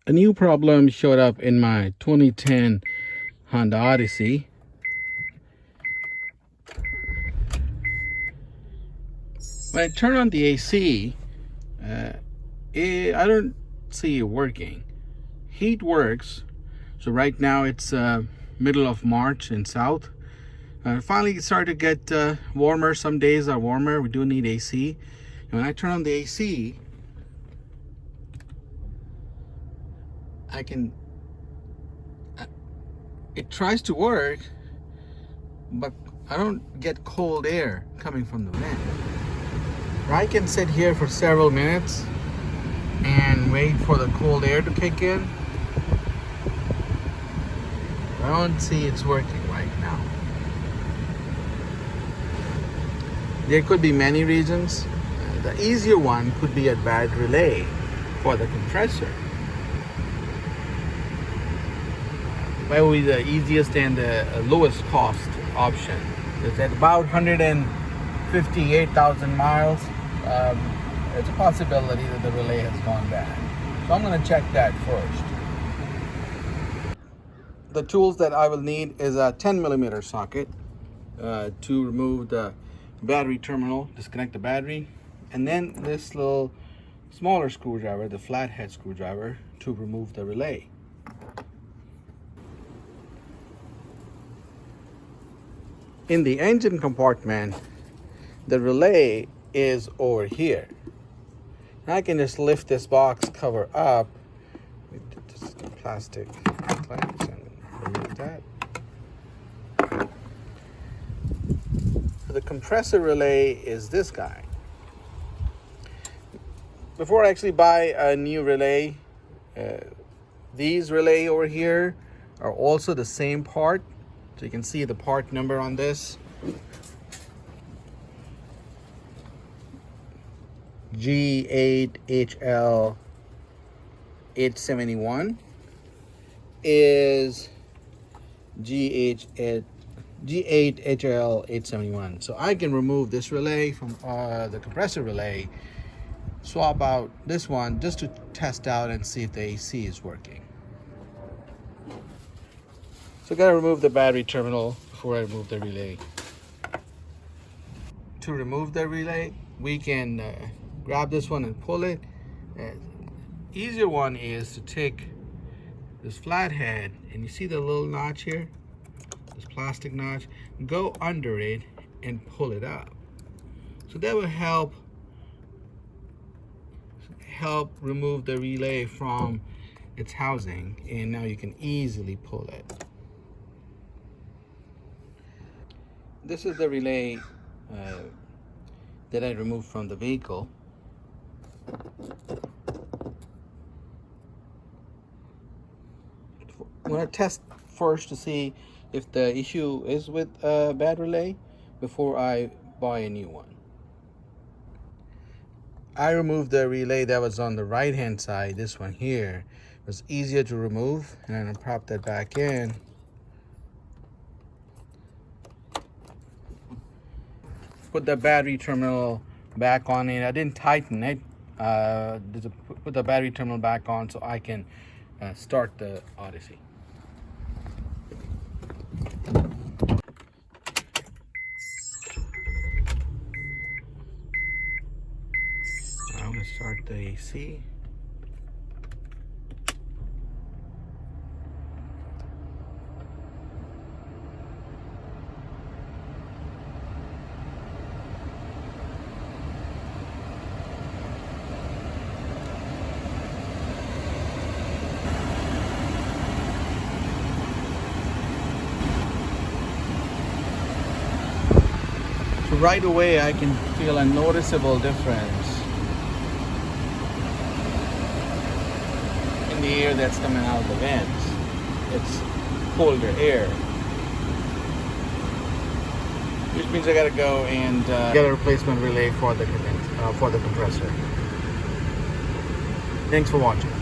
A new problem showed up in my 2010 Honda Odyssey. When I turn on the AC, I don't see it working. Heat works. So right now it's middle of March in South. Finally it started to get warmer. Some days are warmer. We do need AC. And when I turn on the AC, it tries to work, but I don't get cold air coming from the vent. I can sit here for several minutes and wait for the cold air to kick in. I don't see it's working right now. There could be many reasons. The easier one could be a bad relay for the compressor. That would be the easiest and the lowest cost option. It's at about 158,000 miles. It's a possibility that the relay has gone bad. So I'm going to check that first. The tools that I will need is a 10mm socket to remove the battery terminal, disconnect the battery, and then this little smaller screwdriver, the flathead screwdriver, to remove the relay. In the engine compartment, the relay is over here. I can just lift this box cover up with just plastic clamps and remove that. The compressor relay is this guy. Before I actually buy a new relay, these relay over here are also the same part. So you can see the part number on this. G8HL 871 is G8HL 871. So I can remove this relay from the compressor relay, swap out this one just to test out and see if the AC is working. So I gotta remove the battery terminal before I remove the relay. To remove the relay, we can grab this one and pull it. Easier one is to take this flathead, and you see the little notch here, this plastic notch, go under it and pull it up. So that will help remove the relay from its housing, and now you can easily pull it. This is the relay that I removed from the vehicle. I'm going to test first to see if the issue is with a bad relay before I buy a new one. I removed the relay that was on the right hand side. This one here was easier to remove, and I'm going to prop that back in. Put the battery terminal back on it. I didn't tighten it. Put the battery terminal back on so I can start the Odyssey. I'm going to start the AC. So right away I can feel a noticeable difference in the air that's coming out of the vents. It's colder air, which means I gotta go and get a replacement relay for the compressor. Thanks for watching.